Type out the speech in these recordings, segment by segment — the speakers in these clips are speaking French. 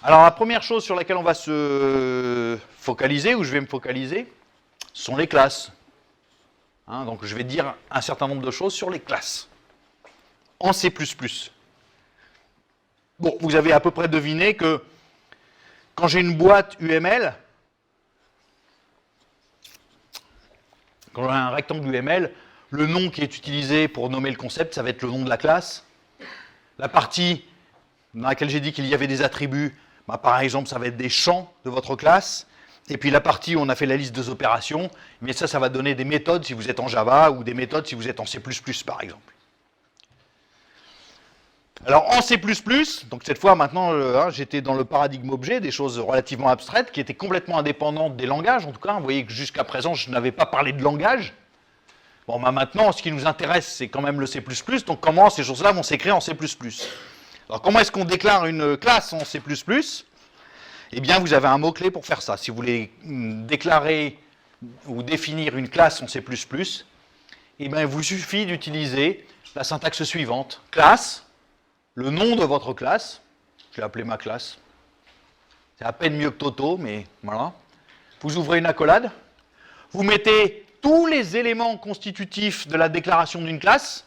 Alors la première chose sur laquelle on va se focaliser, ou je vais me focaliser, sont les classes. Donc je vais dire un certain nombre de choses sur les classes en C++. Bon, vous avez à peu près deviné que quand j'ai une boîte UML, quand j'ai un rectangle UML, le nom qui est utilisé pour nommer le concept, ça va être le nom de la classe. La partie dans laquelle j'ai dit qu'il y avait des attributs, par exemple, ça va être des champs de votre classe. Et puis la partie où on a fait la liste des opérations, mais ça va donner des méthodes si vous êtes en Java ou des méthodes si vous êtes en C++, par exemple. Alors en C++, donc cette fois maintenant, j'étais dans le paradigme objet, des choses relativement abstraites, qui étaient complètement indépendantes des langages. En tout cas, vous voyez que jusqu'à présent, je n'avais pas parlé de langage. Bon, maintenant, ce qui nous intéresse, c'est quand même le C++, donc comment ces choses-là vont s'écrire en C++. Alors comment est-ce qu'on déclare une classe en C++? Eh bien, vous avez un mot-clé pour faire ça. Si vous voulez déclarer ou définir une classe en C++, eh bien, il vous suffit d'utiliser la syntaxe suivante. Classe, le nom de votre classe, je vais appeler ma classe. C'est à peine mieux que Toto, mais voilà. Vous ouvrez une accolade, vous mettez tous les éléments constitutifs de la déclaration d'une classe,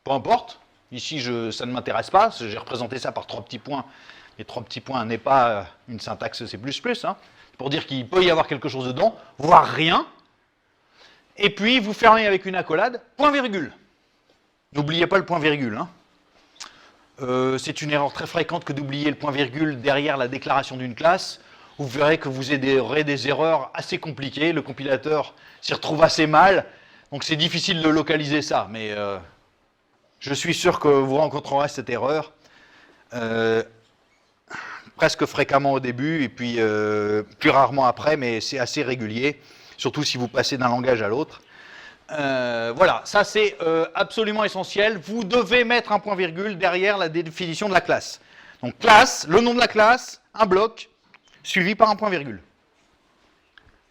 peu importe. Ici, ça ne m'intéresse pas, j'ai représenté ça par 3 petits points. Les 3 petits points n'est pas une syntaxe C++, pour dire qu'il peut y avoir quelque chose dedans, voire rien. Et puis, vous fermez avec une accolade, point virgule. N'oubliez pas le point virgule. C'est une erreur très fréquente que d'oublier le point virgule derrière la déclaration d'une classe. Vous verrez que vous aurez des erreurs assez compliquées. Le compilateur s'y retrouve assez mal. Donc c'est difficile de localiser ça. Mais je suis sûr que vous rencontrerez cette erreur presque fréquemment au début et puis plus rarement après. Mais c'est assez régulier, surtout si vous passez d'un langage à l'autre. Voilà, ça c'est absolument essentiel. Vous devez mettre un point virgule derrière la définition de la classe. Donc classe, le nom de la classe, un bloc, suivi par un point virgule.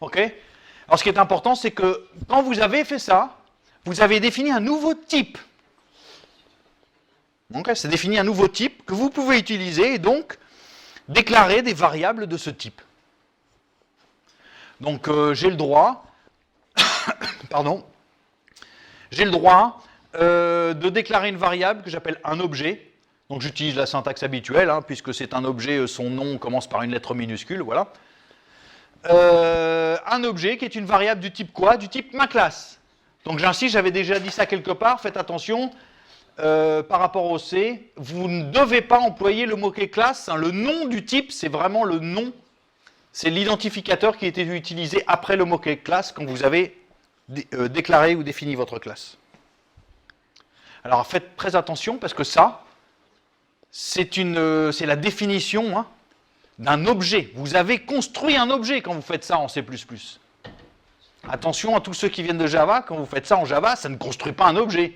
OK? Alors ce qui est important, c'est que quand vous avez fait ça, vous avez défini un nouveau type. Donc c'est défini un nouveau type que vous pouvez utiliser et donc déclarer des variables de ce type. Donc j'ai le droit, pardon, j'ai le droit de déclarer une variable que j'appelle un objet. Donc j'utilise la syntaxe habituelle, puisque c'est un objet, son nom commence par une lettre minuscule, voilà. Un objet qui est une variable du type quoi? Du type ma classe. Donc j'insiste, j'avais déjà dit ça quelque part, faites attention, par rapport au C, vous ne devez pas employer le mot-clé classe, le nom du type, c'est vraiment le nom, c'est l'identificateur qui a été utilisé après le mot-clé classe quand vous avez déclaré ou défini votre classe. Alors faites très attention parce que ça, c'est la définition d'un objet. Vous avez construit un objet quand vous faites ça en C++. Attention à tous ceux qui viennent de Java, quand vous faites ça en Java, ça ne construit pas un objet.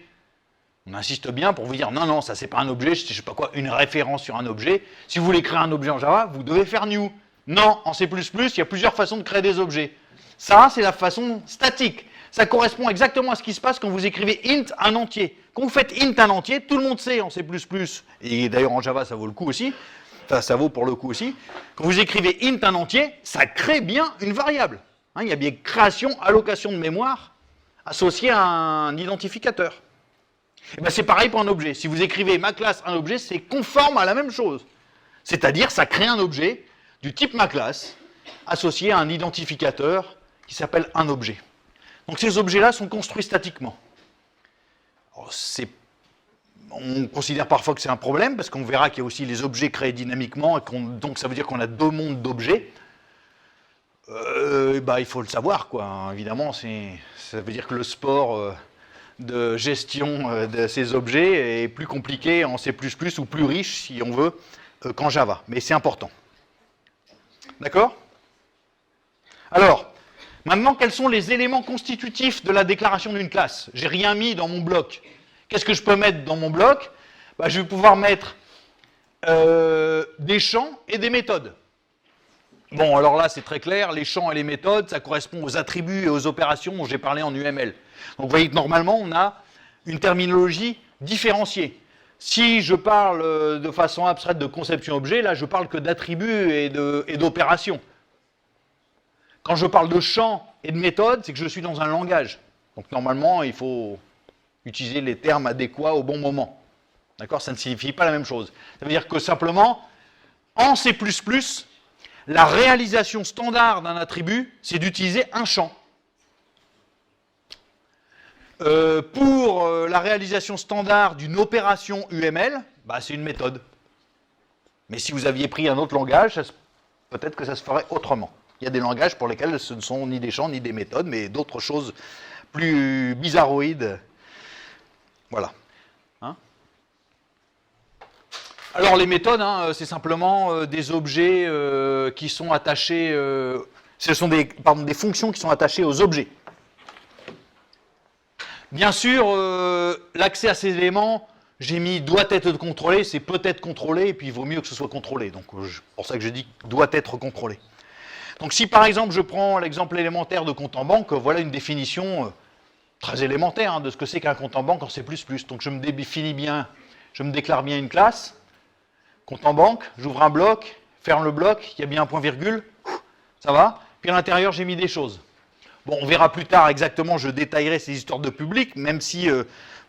On insiste bien pour vous dire non, non, ça c'est pas un objet, je sais pas quoi, une référence sur un objet. Si vous voulez créer un objet en Java, vous devez faire new. Non, en C++, il y a plusieurs façons de créer des objets. Ça, c'est la façon statique. Ça correspond exactement à ce qui se passe quand vous écrivez int un entier. Quand vous faites int un entier, tout le monde sait en C++, et d'ailleurs en Java ça vaut le coup aussi, enfin ça vaut pour le coup aussi, quand vous écrivez int un entier, ça crée bien une variable. Il y a bien création, allocation de mémoire associée à un identificateur. Et bien c'est pareil pour un objet. Si vous écrivez ma classe un objet, c'est conforme à la même chose. C'est-à-dire ça crée un objet du type ma classe associé à un identificateur qui s'appelle un objet. Donc ces objets-là sont construits statiquement. On considère parfois que c'est un problème, parce qu'on verra qu'il y a aussi les objets créés dynamiquement, et donc ça veut dire qu'on a 2 mondes d'objets. Il faut le savoir, quoi. Évidemment, ça veut dire que le sport de gestion de ces objets est plus compliqué en C++ ou plus riche, si on veut, qu'en Java. Mais c'est important. D'accord? Alors, maintenant, quels sont les éléments constitutifs de la déclaration d'une classe? J'ai rien mis dans mon bloc. Qu'est-ce que je peux mettre dans mon bloc? Je vais pouvoir mettre des champs et des méthodes. Bon, alors là, c'est très clair, les champs et les méthodes, ça correspond aux attributs et aux opérations dont j'ai parlé en UML. Donc vous voyez que normalement, on a une terminologie différenciée. Si je parle de façon abstraite de conception objet, là je parle que d'attributs et d'opérations. Quand je parle de champ et de méthode, c'est que je suis dans un langage. Donc normalement, il faut utiliser les termes adéquats au bon moment. D'accord? Ça ne signifie pas la même chose. Ça veut dire que simplement, en C++, la réalisation standard d'un attribut, c'est d'utiliser un champ. Pour la réalisation standard d'une opération UML, bah, c'est une méthode. Mais si vous aviez pris un autre langage, peut-être que ça se ferait autrement. Il y a des langages pour lesquels ce ne sont ni des champs ni des méthodes, mais d'autres choses plus bizarroïdes. Voilà. Hein? Alors les méthodes, hein, c'est simplement des objets qui sont attachés, ce sont des fonctions qui sont attachées aux objets. Bien sûr, l'accès à ces éléments, j'ai mis doit être contrôlé, c'est peut être contrôlé, et puis il vaut mieux que ce soit contrôlé. Donc c'est pour ça que je dis doit être contrôlé. Donc si par exemple je prends l'exemple élémentaire de compte en banque, voilà une définition très élémentaire hein, de ce que c'est qu'un compte en banque en C++. Donc je me définis bien, je me déclare bien une classe, compte en banque, j'ouvre un bloc, ferme le bloc, il y a bien un point virgule, ça va. Puis à l'intérieur j'ai mis des choses. Bon, on verra plus tard exactement, je détaillerai ces histoires de public, même si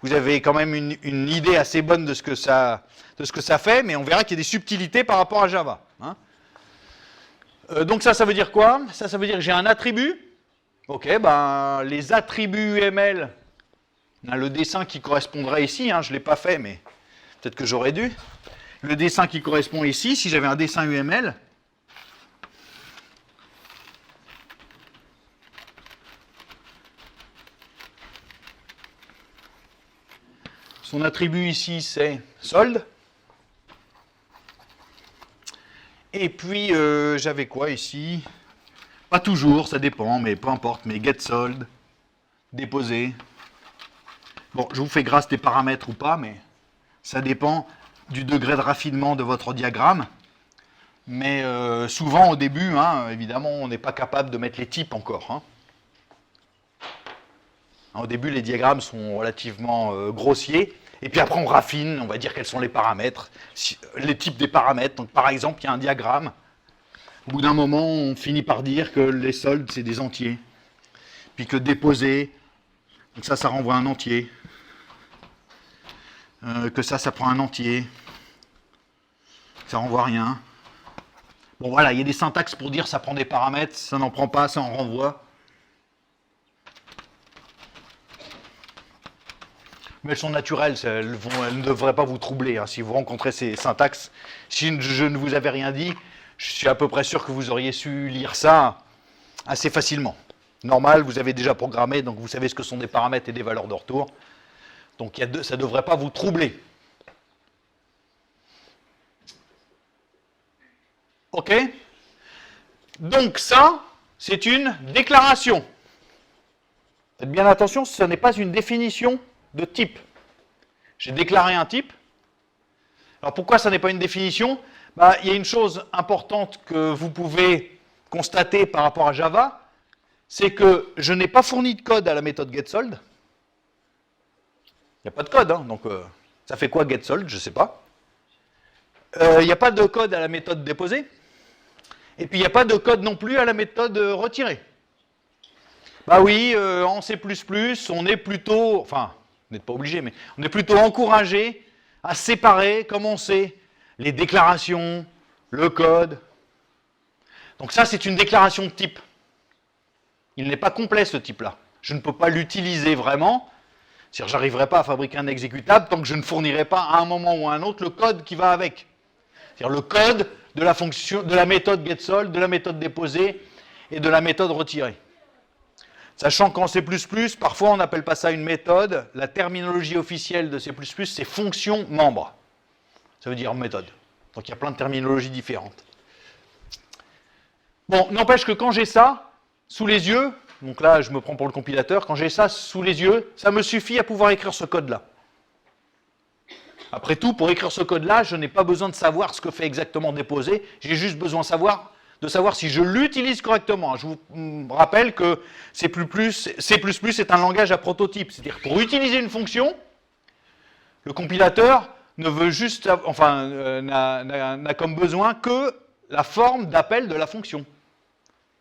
vous avez quand même une idée assez bonne de ce que ça fait, mais on verra qu'il y a des subtilités par rapport à Java. Hein. Donc ça veut dire quoi? Ça veut dire que j'ai un attribut. Ok, ben les attributs UML, on a le dessin qui correspondrait ici, hein, je ne l'ai pas fait, mais peut-être que j'aurais dû. Le dessin qui correspond ici, si j'avais un dessin UML, son attribut ici, c'est solde. Et puis, j'avais quoi ici? Pas toujours, ça dépend, mais peu importe. Mais getSold, déposer. Bon, je vous fais grâce des paramètres ou pas, mais ça dépend du degré de raffinement de votre diagramme. Mais souvent, au début, hein, évidemment, on n'est pas capable de mettre les types encore. Hein. Au début, les diagrammes sont relativement grossiers. Et puis après, on raffine, on va dire quels sont les paramètres, les types des paramètres. Donc par exemple, il y a un diagramme. Au bout d'un moment, on finit par dire que les soldes, c'est des entiers. Puis que déposer, donc ça renvoie un entier. Que ça prend un entier. Ça renvoie rien. Bon voilà, il y a des syntaxes pour dire ça prend des paramètres, ça n'en prend pas, ça en renvoie. Mais elles sont naturelles, elles ne devraient pas vous troubler. Hein, si vous rencontrez ces syntaxes, si je ne vous avais rien dit, je suis à peu près sûr que vous auriez su lire ça assez facilement. Normal, vous avez déjà programmé, donc vous savez ce que sont des paramètres et des valeurs de retour. Donc ça ne devrait pas vous troubler. OK? Donc ça, c'est une déclaration. Faites bien attention, ce n'est pas une définition de type. J'ai déclaré un type. Alors pourquoi ça n'est pas une définition? Bah, il y a une chose importante que vous pouvez constater par rapport à Java, c'est que je n'ai pas fourni de code à la méthode getSold. Il n'y a pas de code, hein, donc ça fait quoi getSold? Je ne sais pas. Il n'y a pas de code à la méthode déposer. Et puis il n'y a pas de code non plus à la méthode retirer. Bah oui, en C++, on est plutôt, enfin, vous n'êtes pas obligé, mais on est plutôt encouragé à séparer, comme on sait, les déclarations, le code. Donc ça, c'est une déclaration de type. Il n'est pas complet, ce type-là. Je ne peux pas l'utiliser vraiment. C'est-à-dire, je n'arriverai pas à fabriquer un exécutable tant que je ne fournirai pas à un moment ou à un autre le code qui va avec. C'est-à-dire le code de la fonction, de la méthode getSold, de la méthode déposer et de la méthode retirer. Sachant qu'en C++, parfois on n'appelle pas ça une méthode. La terminologie officielle de C++, c'est fonction membre. Ça veut dire méthode. Donc il y a plein de terminologies différentes. Bon, n'empêche que quand j'ai ça sous les yeux, donc là je me prends pour le compilateur, quand j'ai ça sous les yeux, ça me suffit à pouvoir écrire ce code-là. Après tout, pour écrire ce code-là, je n'ai pas besoin de savoir ce que fait exactement déposer, j'ai juste besoin de savoir si je l'utilise correctement. Je vous rappelle que C++ est un langage à prototype, c'est-à-dire pour utiliser une fonction, le compilateur ne veut juste, enfin, n'a comme besoin que la forme d'appel de la fonction.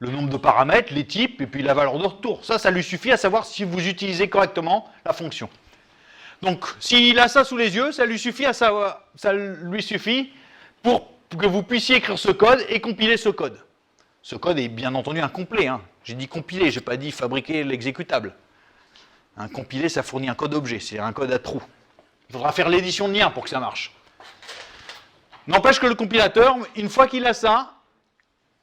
Le nombre de paramètres, les types, et puis la valeur de retour. Ça lui suffit à savoir si vous utilisez correctement la fonction. Donc, s'il a ça sous les yeux, ça lui suffit pour que vous puissiez écrire ce code et compiler ce code. Ce code est bien entendu incomplet. Hein. J'ai dit compiler, je n'ai pas dit fabriquer l'exécutable. Un compilé, ça fournit un code objet, c'est un code à trous. Il faudra faire l'édition de lien pour que ça marche. N'empêche que le compilateur, une fois qu'il a ça,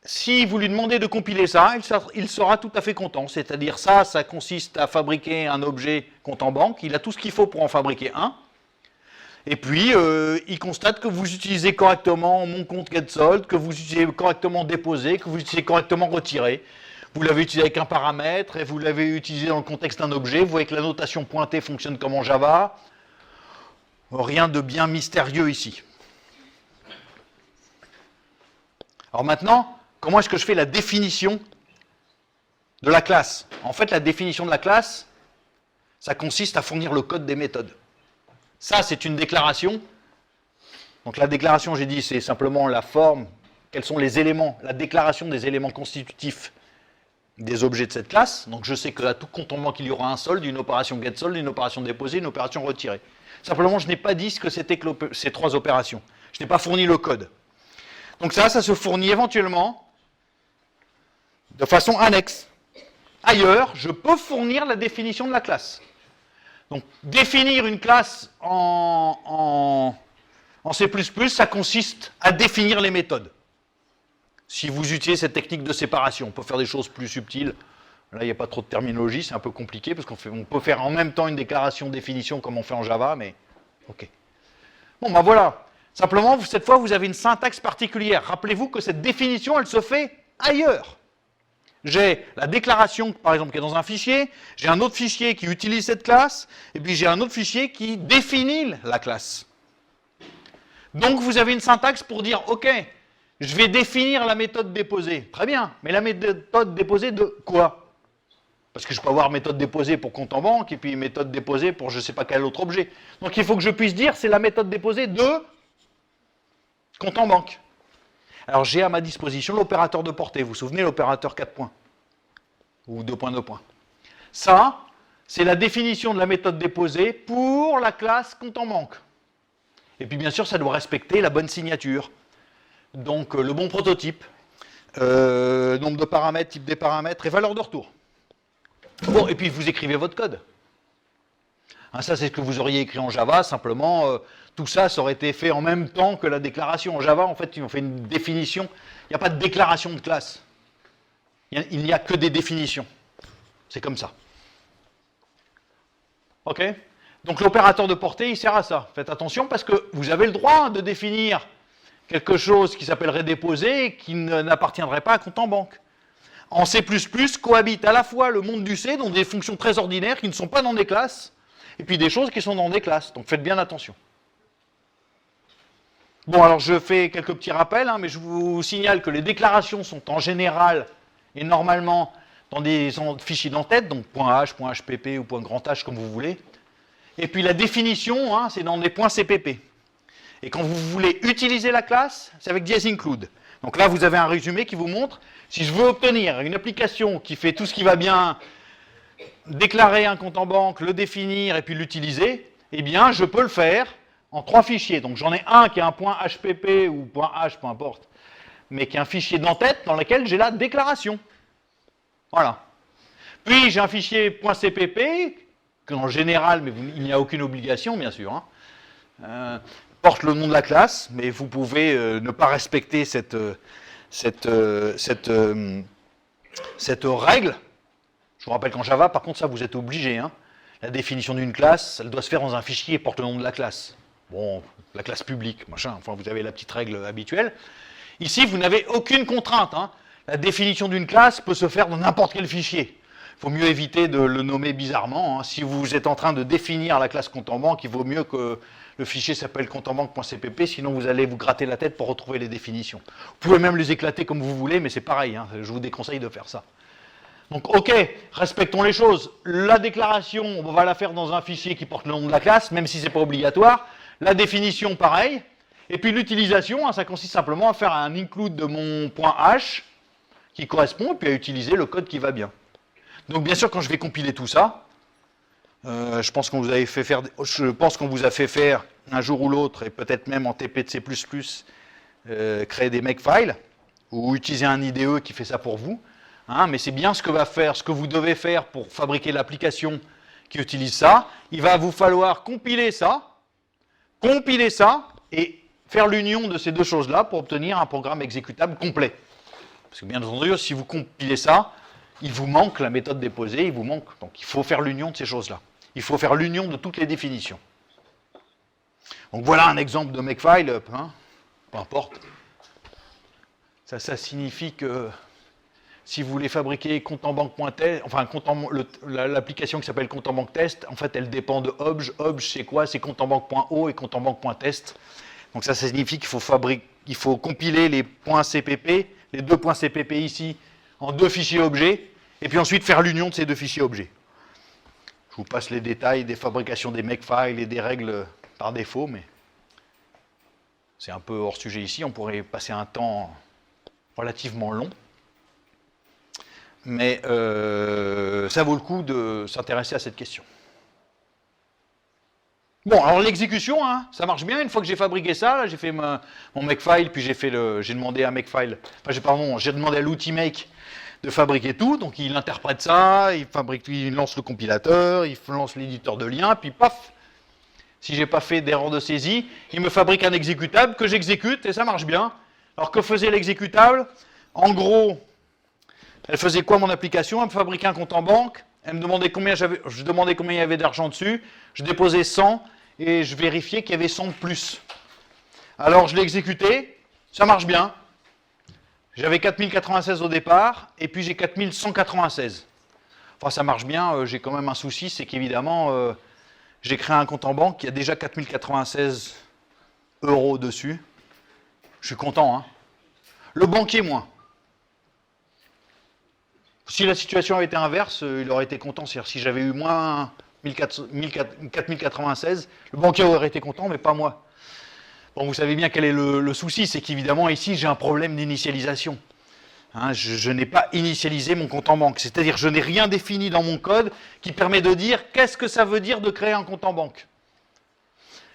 si vous lui demandez de compiler ça, il sera tout à fait content. C'est-à-dire ça consiste à fabriquer un objet compte en banque. Il a tout ce qu'il faut pour en fabriquer un. Et puis, il constate que vous utilisez correctement mon compte getSold, que vous utilisez correctement déposé, que vous utilisez correctement retiré. Vous l'avez utilisé avec un paramètre et vous l'avez utilisé dans le contexte d'un objet. Vous voyez que la notation pointée fonctionne comme en Java. Rien de bien mystérieux ici. Alors maintenant, comment est-ce que je fais la définition de la classe? En fait, la définition de la classe, ça consiste à fournir le code des méthodes. Ça, c'est une déclaration. Donc la déclaration, j'ai dit, c'est simplement la forme, quels sont les éléments, la déclaration des éléments constitutifs des objets de cette classe. Donc je sais qu'à tout compte en banque, il y aura un solde, une opération getSold, une opération déposée, une opération retirée. Simplement, je n'ai pas dit ce que c'était que ces trois opérations. Je n'ai pas fourni le code. Donc ça se fournit éventuellement de façon annexe. Ailleurs, je peux fournir la définition de la classe. Donc, définir une classe en C++, ça consiste à définir les méthodes. Si vous utilisez cette technique de séparation, on peut faire des choses plus subtiles. Là, il n'y a pas trop de terminologie, c'est un peu compliqué, parce qu'on peut faire en même temps une déclaration définition comme on fait en Java, mais ok. Bon, ben voilà. Simplement, cette fois, vous avez une syntaxe particulière. Rappelez-vous que cette définition, elle se fait ailleurs. J'ai la déclaration, par exemple, qui est dans un fichier, j'ai un autre fichier qui utilise cette classe, et puis j'ai un autre fichier qui définit la classe. Donc, vous avez une syntaxe pour dire, ok, je vais définir la méthode déposée. Très bien, mais la méthode déposée de quoi? Parce que je peux avoir méthode déposée pour compte en banque, et puis méthode déposée pour je ne sais pas quel autre objet. Donc, il faut que je puisse dire, c'est la méthode déposée de compte en banque. Alors j'ai à ma disposition l'opérateur de portée. Vous vous souvenez l'opérateur 4 points ou 2 points, 2 points. Ça, c'est la définition de la méthode déposée pour la classe compte en banque. Et puis bien sûr, ça doit respecter la bonne signature. Donc le bon prototype, nombre de paramètres, type des paramètres et valeur de retour. Bon, et puis vous écrivez votre code. Hein, ça, c'est ce que vous auriez écrit en Java, simplement, tout ça, ça aurait été fait en même temps que la déclaration. En Java, en fait, on fait une définition. Il n'y a pas de déclaration de classe. Il n'y a que des définitions. C'est comme ça. OK? Donc l'opérateur de portée, il sert à ça. Faites attention parce que vous avez le droit de définir quelque chose qui s'appellerait déposé et qui n'appartiendrait pas à compte en banque. En C++, cohabite à la fois le monde du C, donc des fonctions très ordinaires qui ne sont pas dans des classes, et puis des choses qui sont dans des classes. Donc faites bien attention. Bon, alors je fais quelques petits rappels, hein, mais je vous signale que les déclarations sont en général et normalement dans des fichiers d'entête, donc .h, .hpp ou .grand-h comme vous voulez. Et puis la définition, hein, c'est dans des .cpp. Et quand vous voulez utiliser la classe, c'est avec `include. Donc là, vous avez un résumé qui vous montre, si je veux obtenir une application qui fait tout ce qui va bien, déclarer un compte en banque, le définir et puis l'utiliser, eh bien, je peux le faire en 3 fichiers. Donc j'en ai un qui est un .hpp ou .h, peu importe, mais qui est un fichier d'entête dans lequel j'ai la déclaration. Voilà. Puis j'ai un fichier .cpp, qu'en général, mais il n'y a aucune obligation, bien sûr, hein, porte le nom de la classe, mais vous pouvez ne pas respecter cette règle. Je vous rappelle qu'en Java, par contre, ça, vous êtes obligé. Hein. La définition d'une classe, elle doit se faire dans un fichier et porte le nom de la classe. Bon, la classe publique, machin, enfin, vous avez la petite règle habituelle. Ici, vous n'avez aucune contrainte. Hein. La définition d'une classe peut se faire dans n'importe quel fichier. Il vaut mieux éviter de le nommer bizarrement. Hein. Si vous êtes en train de définir la classe compte en banque, il vaut mieux que le fichier s'appelle compte-en-banque.cpp, sinon vous allez vous gratter la tête pour retrouver les définitions. Vous pouvez même les éclater comme vous voulez, mais c'est pareil, hein. Je vous déconseille de faire ça. Donc, ok, respectons les choses. La déclaration, on va la faire dans un fichier qui porte le nom de la classe, même si ce n'est pas obligatoire. La définition, pareil. Et puis l'utilisation, hein, ça consiste simplement à faire un include de mon point H qui correspond, et puis à utiliser le code qui va bien. Donc bien sûr, quand je vais compiler tout ça, je pense qu'on vous a fait faire un jour ou l'autre, et peut-être même en TP de C++, créer des makefiles, ou utiliser un IDE qui fait ça pour vous. Hein, mais c'est bien ce que vous devez faire pour fabriquer l'application qui utilise ça. Il va vous falloir compiler ça, et faire l'union de ces deux choses-là pour obtenir un programme exécutable complet. Parce que bien entendu, si vous compilez ça, il vous manque la méthode déposée, il vous manque. Donc il faut faire l'union de ces choses-là. Il faut faire l'union de toutes les définitions. Donc voilà un exemple de makefile, hein, peu importe. Ça signifie que si vous voulez fabriquer compte en banque.test, enfin l'application qui s'appelle compte en banque test, en fait elle dépend de obj. Obj c'est quoi? C'est compte en banque.o et compte en banque.test. Donc ça signifie qu'il faut compiler les points CPP, les deux points CPP ici, en deux fichiers objets, et puis ensuite faire l'union de ces deux fichiers objets. Je vous passe les détails des fabrications des makefiles et des règles par défaut, mais c'est un peu hors sujet ici, on pourrait passer un temps relativement long. Mais ça vaut le coup de s'intéresser à cette question. Bon, alors l'exécution, hein, ça marche bien. Une fois que j'ai fabriqué ça, là, j'ai fait mon makefile, puis j'ai demandé à makefile, enfin, j'ai demandé à l'outil make de fabriquer tout. Donc il interprète ça, il lance le compilateur, il lance l'éditeur de liens, puis paf. Si j'ai pas fait d'erreur de saisie, il me fabrique un exécutable que j'exécute et ça marche bien. Alors que faisait l'exécutable? En gros, elle faisait quoi mon application? Elle me fabriquait un compte en banque. Elle me demandait je demandais combien il y avait d'argent dessus. Je déposais 100 et je vérifiais qu'il y avait 100 de plus. Alors je l'ai exécuté, ça marche bien. J'avais 4096 au départ et puis j'ai 4196. Enfin ça marche bien, j'ai quand même un souci, c'est qu'évidemment j'ai créé un compte en banque qui a déjà 4096 € dessus. Je suis content, hein. Le banquier moins. Si la situation avait été inverse, il aurait été content. C'est-à-dire si j'avais eu moins 4096, le banquier aurait été content, mais pas moi. Bon, vous savez bien quel est le souci, c'est qu'évidemment ici j'ai un problème d'initialisation. Hein, je n'ai pas initialisé mon compte en banque, c'est-à-dire je n'ai rien défini dans mon code qui permet de dire qu'est-ce que ça veut dire de créer un compte en banque.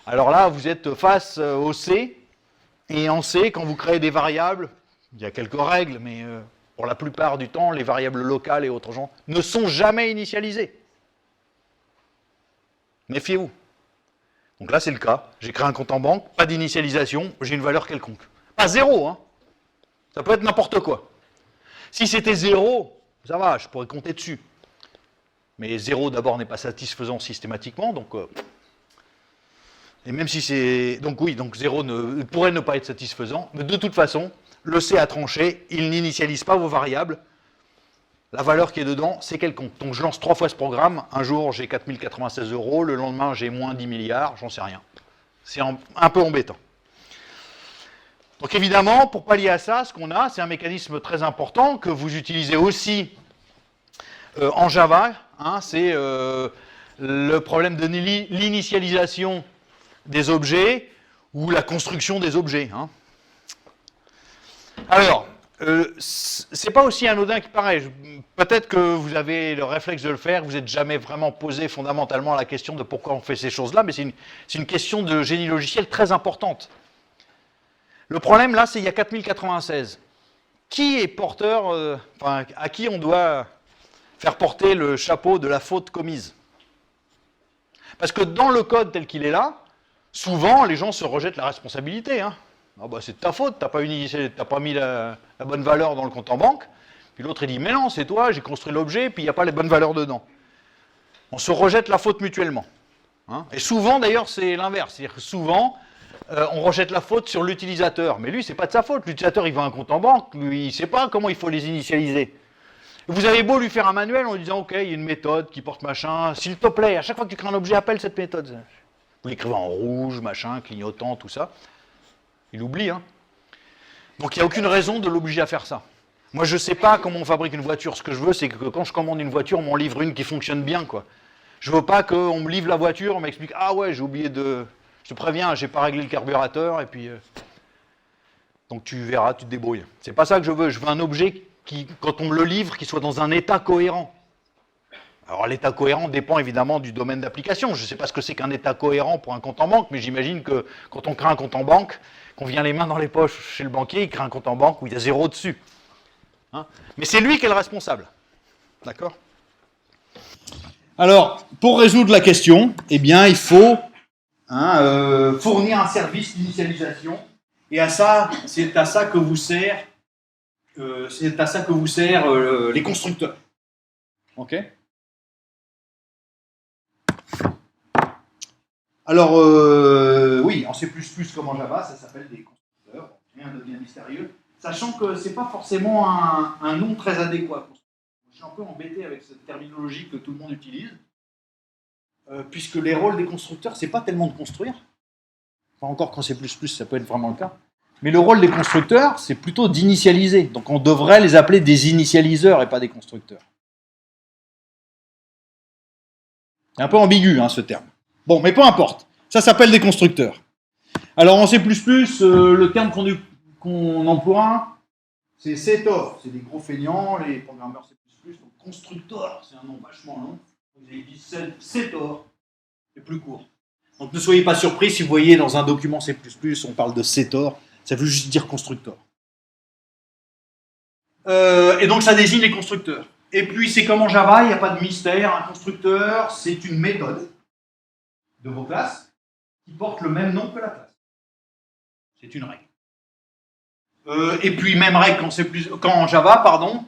Alors là, vous êtes face au C, et en C, quand vous créez des variables, il y a quelques règles, mais pour la plupart du temps, les variables locales et autres gens ne sont jamais initialisées. Méfiez-vous. Donc là, c'est le cas. J'ai créé un compte en banque, pas d'initialisation, j'ai une valeur quelconque. Pas zéro, hein. Ça peut être n'importe quoi. Si c'était 0, ça va, je pourrais compter dessus. Mais 0, d'abord, n'est pas satisfaisant systématiquement, donc... et même si c'est... Donc oui, donc 0 pourrait ne pas être satisfaisant, mais de toute façon, le C a tranché, il n'initialise pas vos variables. La valeur qui est dedans, c'est quelconque. Donc je lance 3 fois ce programme, un jour j'ai 4096 €, le lendemain j'ai moins 10 milliards, j'en sais rien. C'est un peu embêtant. Donc évidemment, pour pallier à ça, ce qu'on a, c'est un mécanisme très important que vous utilisez aussi en Java, hein, c'est le problème de l'initialisation des objets ou la construction des objets. Hein. Alors, c'est pas aussi anodin qu'il paraît. Peut-être que vous avez le réflexe de le faire, vous n'êtes jamais vraiment posé fondamentalement la question de pourquoi on fait ces choses-là, mais c'est une question de génie logiciel très importante. Le problème là, c'est qu'il y a 4096. Qui est porteur, à qui on doit faire porter le chapeau de la faute commise? Parce que dans le code tel qu'il est là, souvent les gens se rejettent la responsabilité. Hein. Ah bah c'est de ta faute, t'as pas mis la bonne valeur dans le compte en banque. Puis l'autre il dit mais non, c'est toi, j'ai construit l'objet, puis il n'y a pas les bonnes valeurs dedans. On se rejette la faute mutuellement. Hein. Et souvent d'ailleurs c'est l'inverse, c'est-à-dire que souvent on rejette la faute sur l'utilisateur. Mais lui c'est pas de sa faute, l'utilisateur il veut un compte en banque, lui il sait pas comment il faut les initialiser. Vous avez beau lui faire un manuel en lui disant ok, il y a une méthode qui porte machin, s'il te plaît, à chaque fois que tu crées un objet, appelle cette méthode. Vous l'écrivez en rouge, machin, clignotant, tout ça. Il oublie, hein. Donc il n'y a aucune raison de l'obliger à faire ça. Moi je ne sais pas comment on fabrique une voiture, ce que je veux c'est que quand je commande une voiture, on m'en livre une qui fonctionne bien, quoi. Je veux pas qu'on me livre la voiture, on m'explique ah ouais, j'ai oublié de Je te préviens, j'ai pas réglé le carburateur, et puis... donc tu verras, tu te débrouilles. C'est pas ça que je veux. Je veux un objet qui, quand on me le livre, qui soit dans un état cohérent. Alors l'état cohérent dépend évidemment du domaine d'application. Je ne sais pas ce que c'est qu'un état cohérent pour un compte en banque, mais j'imagine que quand on crée un compte en banque, qu'on vient les mains dans les poches chez le banquier, il crée un compte en banque où il y a 0 dessus. Hein, mais c'est lui qui est le responsable. D'accord? Alors, pour résoudre la question, eh bien, il faut fournir un service d'initialisation. Et à ça, c'est à ça que vous servent les constructeurs. Ok? Alors, oui, en C++ comme en Java, ça s'appelle des constructeurs. Rien de bien mystérieux. Sachant que ce n'est pas forcément un nom très adéquat. Je suis un peu embêté avec cette terminologie que tout le monde utilise. Puisque les rôles des constructeurs, c'est pas tellement de construire. Enfin, encore quand c'est plus, ça peut être vraiment le cas. Mais le rôle des constructeurs, c'est plutôt d'initialiser. Donc on devrait les appeler des initialiseurs et pas des constructeurs. C'est un peu ambigu, hein, ce terme. Bon, mais peu importe. Ça s'appelle des constructeurs. Alors en C++, le terme qu'on emploie, c'est setor. C'est des gros feignants, les programmeurs C++. Donc constructeur, c'est un nom vachement long. Vous avez dit setor, c'est plus court. Donc ne soyez pas surpris si vous voyez dans un document C++, on parle de setor, ça veut juste dire constructeur. Et donc ça désigne les constructeurs. Et puis c'est comme en Java, il n'y a pas de mystère. Un constructeur, c'est une méthode de vos classes qui porte le même nom que la classe. C'est une règle. Et puis même règle quand en Java, pardon,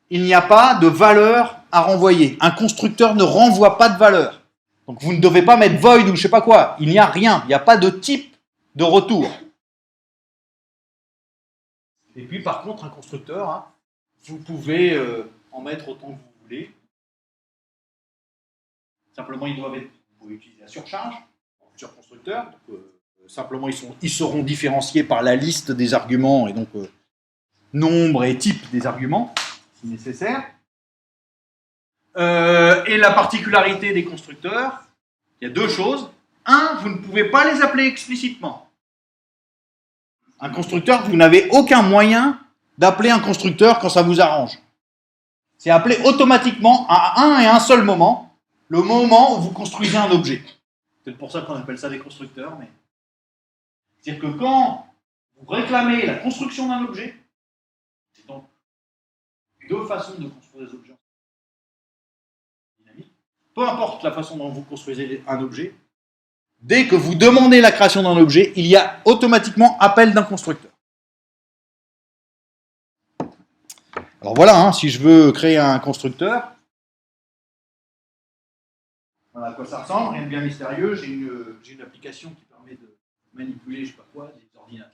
il n'y a pas de valeur à renvoyer. Un constructeur ne renvoie pas de valeur. Donc vous ne devez pas mettre void ou je ne sais pas quoi. Il n'y a rien. Il n'y a pas de type de retour. Et puis par contre, un constructeur, hein, vous pouvez en mettre autant que vous voulez. Simplement, vous pouvez utiliser la surcharge sur constructeur. Donc, simplement, ils seront différenciés par la liste des arguments et donc nombre et type des arguments, si nécessaire. Et la particularité des constructeurs, il y a deux choses. Un, vous ne pouvez pas les appeler explicitement. Un constructeur, vous n'avez aucun moyen d'appeler un constructeur quand ça vous arrange. C'est appelé automatiquement à un et un seul moment, le moment où vous construisez un objet. C'est pour ça qu'on appelle ça des constructeurs. Mais... c'est-à-dire que quand vous réclamez la construction d'un objet, c'est donc deux façons de construire des objets. Peu importe la façon dont vous construisez un objet, dès que vous demandez la création d'un objet, il y a automatiquement appel d'un constructeur. Alors voilà, hein, si je veux créer un constructeur, voilà à quoi ça ressemble, rien de bien mystérieux, j'ai une application qui permet de manipuler, je ne sais pas quoi, des ordinateurs.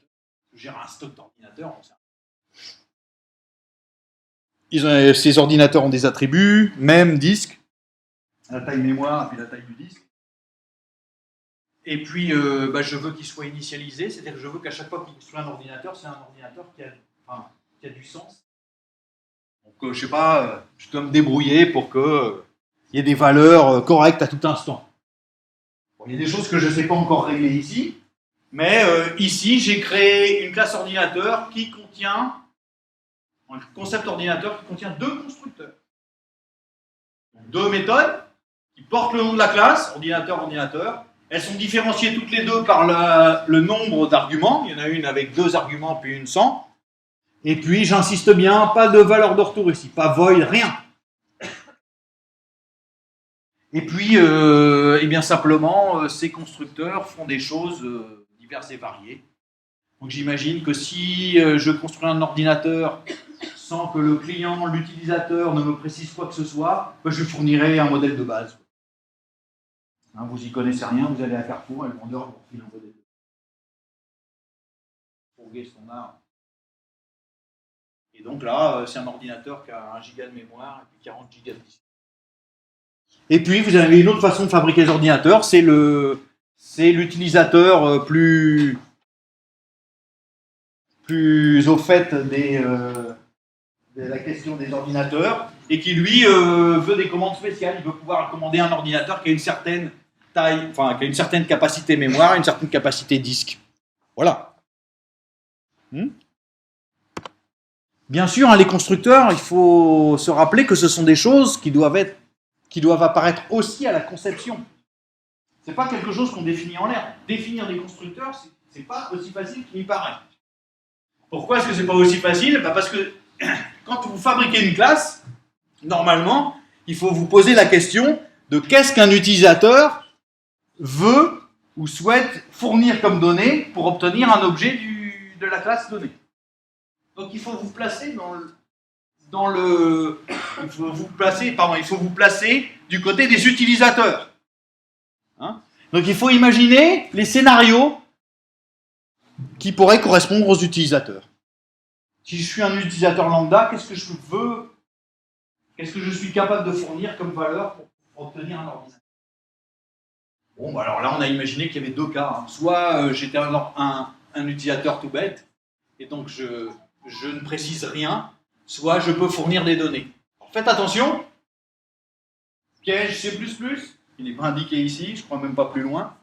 Je gère un stock d'ordinateurs. Ces ordinateurs ont des attributs, même disque, la taille mémoire et puis la taille du disque. Et puis, je veux qu'il soit initialisé, c'est-à-dire que je veux qu'à chaque fois qu'il construit un ordinateur, c'est un ordinateur qui a du sens. Donc, je ne sais pas, je dois me débrouiller pour qu'il y ait des valeurs correctes à tout instant. Bon, il y a des choses que je ne sais pas encore régler ici, mais ici, j'ai créé une classe ordinateur qui contient, un concept ordinateur qui contient deux constructeurs. Donc, deux méthodes qui portent le nom de la classe, ordinateur. Elles sont différenciées toutes les deux par le nombre d'arguments. Il y en a une avec 2 arguments, puis une sans. Et puis, j'insiste bien, pas de valeur de retour ici, pas void, rien. Et puis, bien simplement, ces constructeurs font des choses diverses et variées. Donc j'imagine que si je construis un ordinateur sans que le client, l'utilisateur ne me précise quoi que ce soit, je lui fournirai un modèle de base. Hein, vous n'y connaissez rien, vous allez à Carrefour et le vendeur vous file un modèle. Pour gay standard. Et donc là, c'est un ordinateur qui a 1 giga de mémoire et puis 40 gigas de disque. Et puis vous avez une autre façon de fabriquer les ordinateurs, c'est l'utilisateur plus au fait de la question des ordinateurs et qui lui veut des commandes spéciales. Il veut pouvoir commander un ordinateur qui a une certaine taille, enfin qui a une certaine capacité mémoire, une certaine capacité disque. Voilà. Bien sûr, hein, les constructeurs, il faut se rappeler que ce sont des choses qui doivent apparaître aussi à la conception. C'est pas quelque chose qu'on définit en l'air. Définir des constructeurs, c'est pas aussi facile qu'il y paraît. Pourquoi est-ce que c'est pas aussi facile? Parce que quand vous fabriquez une classe, normalement, il faut vous poser la question de qu'est-ce qu'un utilisateur veut ou souhaite fournir comme données pour obtenir un objet de la classe donnée. Donc il faut vous placer il faut vous placer du côté des utilisateurs. Hein? Donc il faut imaginer les scénarios qui pourraient correspondre aux utilisateurs. Si je suis un utilisateur lambda, qu'est-ce que je veux? Qu'est-ce que je suis capable de fournir comme valeur pour obtenir un ordinateur? Bon, bah alors là, on a imaginé qu'il y avait deux cas. Hein. Soit j'étais un utilisateur tout bête, et donc je ne précise rien, soit je peux fournir des données. Alors, faites attention, piège C++, il n'est pas indiqué ici, je ne crois même pas plus loin.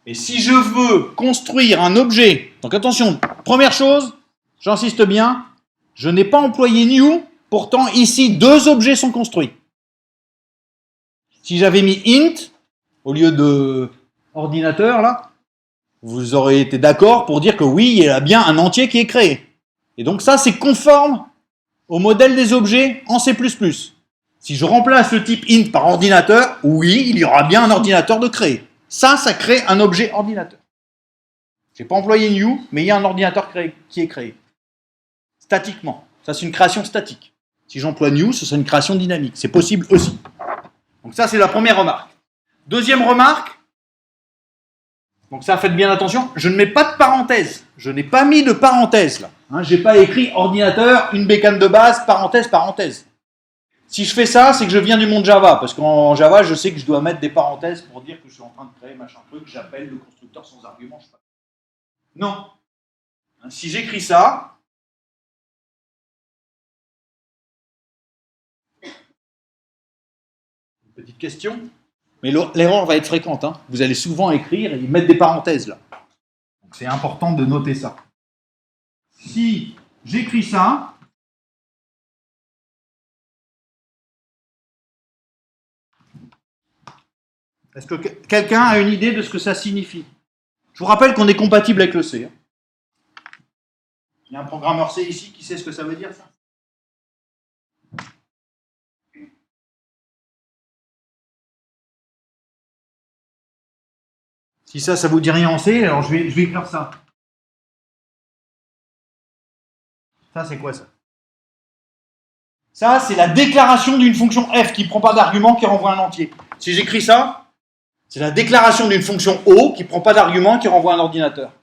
Et si je veux construire un objet, donc attention, première chose, j'insiste bien, je n'ai pas employé new, pourtant ici deux objets sont construits. Si j'avais mis int, au lieu de ordinateur, là, vous aurez été d'accord pour dire que oui, il y a bien un entier qui est créé. Et donc ça, c'est conforme au modèle des objets en C++. Si je remplace le type int par ordinateur, oui, il y aura bien un ordinateur de créé. Ça crée un objet ordinateur. Je n'ai pas employé new, mais il y a un ordinateur qui est créé. Statiquement. Ça, c'est une création statique. Si j'emploie new, ce serait une création dynamique. C'est possible aussi. Donc ça, c'est la première remarque. Deuxième remarque, donc ça, faites bien attention, je ne mets pas de parenthèse. Je n'ai pas mis de parenthèse là. Hein, je n'ai pas écrit ordinateur, une bécane de base, parenthèse, parenthèse. Si je fais ça, c'est que je viens du monde Java, parce qu'en Java, je sais que je dois mettre des parenthèses pour dire que je suis en train de créer machin truc, j'appelle le constructeur sans argument, je sais pas. Non. Hein, si j'écris ça, une petite question. Mais l'erreur va être fréquente. Hein. Vous allez souvent écrire et mettre des parenthèses là. Donc c'est important de noter ça. Si j'écris ça, est-ce que quelqu'un a une idée de ce que ça signifie? Je vous rappelle qu'on est compatible avec le C. Hein. Il y a un programmeur C ici qui sait ce que ça veut dire ça? Si ça vous dit rien en C, alors je vais écrire ça. Ça, c'est quoi ça? Ça, c'est la déclaration d'une fonction f qui ne prend pas d'argument, qui renvoie un entier. Si j'écris ça, c'est la déclaration d'une fonction O qui ne prend pas d'argument, qui renvoie un ordinateur.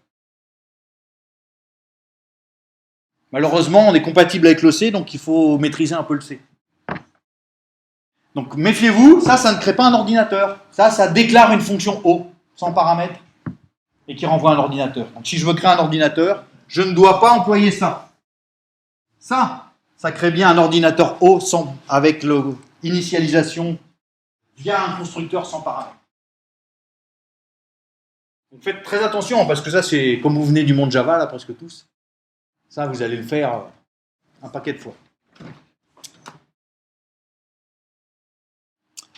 Malheureusement, on est compatible avec le C, donc il faut maîtriser un peu le C. Donc méfiez-vous, ça ne crée pas un ordinateur. Ça déclare une fonction O, sans paramètres, et qui renvoie un ordinateur. Donc si je veux créer un ordinateur, je ne dois pas employer ça. Ça crée bien un ordinateur O avec l'initialisation via un constructeur sans paramètres. Donc faites très attention, parce que ça, c'est comme vous venez du monde Java, là, presque tous. Ça, vous allez le faire un paquet de fois.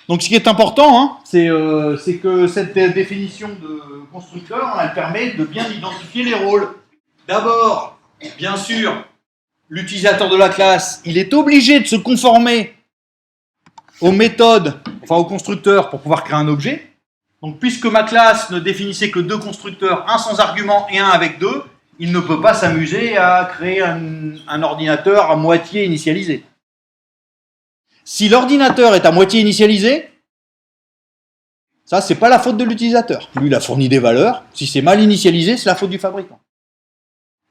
Donc ce qui est important, hein, c'est que cette définition de constructeur, elle permet de bien identifier les rôles. D'abord, bien sûr, l'utilisateur de la classe, il est obligé de se conformer aux méthodes, enfin au constructeur pour pouvoir créer un objet. Donc puisque ma classe ne définissait que deux constructeurs, un sans argument et un avec deux, il ne peut pas s'amuser à créer un ordinateur à moitié initialisé. Si l'ordinateur est à moitié initialisé, ça, c'est pas la faute de l'utilisateur. Lui, il a fourni des valeurs. Si c'est mal initialisé, c'est la faute du fabricant.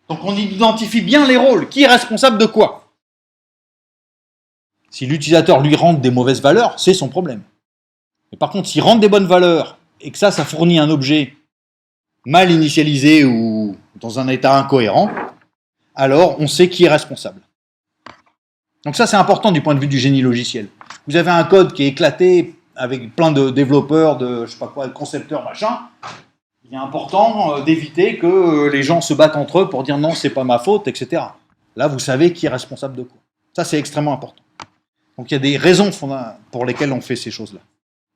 Donc, on identifie bien les rôles. Qui est responsable de quoi? Si l'utilisateur lui rentre des mauvaises valeurs, c'est son problème. Mais par contre, s'il rentre des bonnes valeurs et que ça fournit un objet mal initialisé ou dans un état incohérent, alors on sait qui est responsable. Donc ça, c'est important du point de vue du génie logiciel. Vous avez un code qui est éclaté avec plein de développeurs, de je sais pas quoi, de concepteurs, machin, il est important d'éviter que les gens se battent entre eux pour dire non, c'est pas ma faute, etc. Là, vous savez qui est responsable de quoi. Ça, c'est extrêmement important. Donc, il y a des raisons pour lesquelles on fait ces choses-là.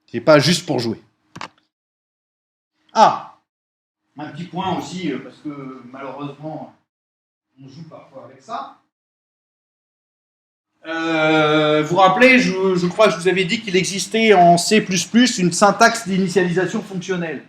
C'est pas juste pour jouer. Ah, un petit point aussi, parce que malheureusement, on joue parfois avec ça. Vous vous rappelez, je crois que je vous avais dit qu'il existait en C++ une syntaxe d'initialisation fonctionnelle.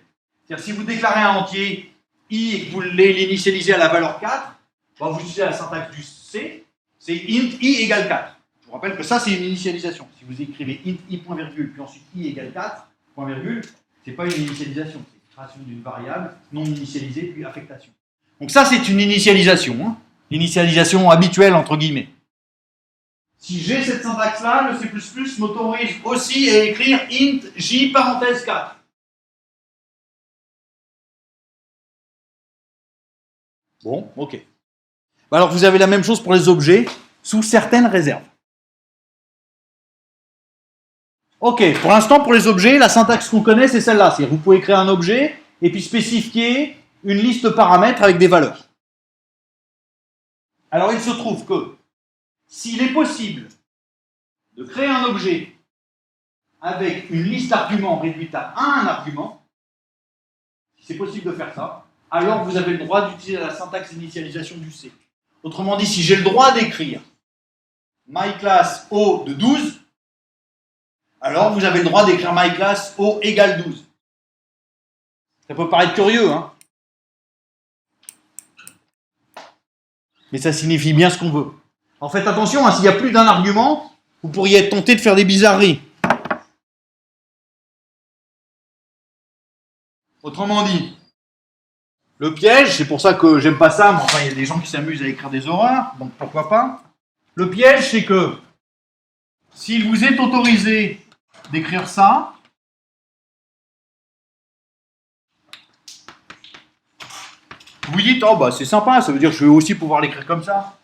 C'est-à-dire, si vous déclarez un entier i et que vous voulez l'initialiser à la valeur 4, bah vous utilisez la syntaxe du C, c'est int i égale 4. Je vous rappelle que ça, c'est une initialisation. Si vous écrivez int i point virgule, puis ensuite i égale 4, point virgule, c'est pas une initialisation, c'est une création d'une variable non initialisée, puis affectation. Donc ça, c'est une initialisation, hein. L'initialisation habituelle, entre guillemets. Si j'ai cette syntaxe-là, le C++ m'autorise aussi à écrire int j parenthèse 4. Bon, ok. Alors vous avez la même chose pour les objets, sous certaines réserves. Ok, pour l'instant, pour les objets, la syntaxe qu'on connaît, c'est celle-là. C'est-à-dire vous pouvez créer un objet et puis spécifier une liste de paramètres avec des valeurs. Alors il se trouve que s'il est possible de créer un objet avec une liste d'arguments réduite à un argument, si c'est possible de faire ça, alors vous avez le droit d'utiliser la syntaxe d'initialisation du C. Autrement dit, si j'ai le droit d'écrire myClass O de 12, alors vous avez le droit d'écrire myClass O égale 12. Ça peut paraître curieux, hein? Mais ça signifie bien ce qu'on veut. Alors faites attention, hein, s'il y a plus d'un argument, vous pourriez être tenté de faire des bizarreries. Autrement dit, le piège, c'est pour ça que j'aime pas ça, mais enfin il y a des gens qui s'amusent à écrire des horreurs, donc pourquoi pas. Le piège, c'est que s'il vous est autorisé d'écrire ça, vous dites, oh bah c'est sympa, ça veut dire que je vais aussi pouvoir l'écrire comme ça.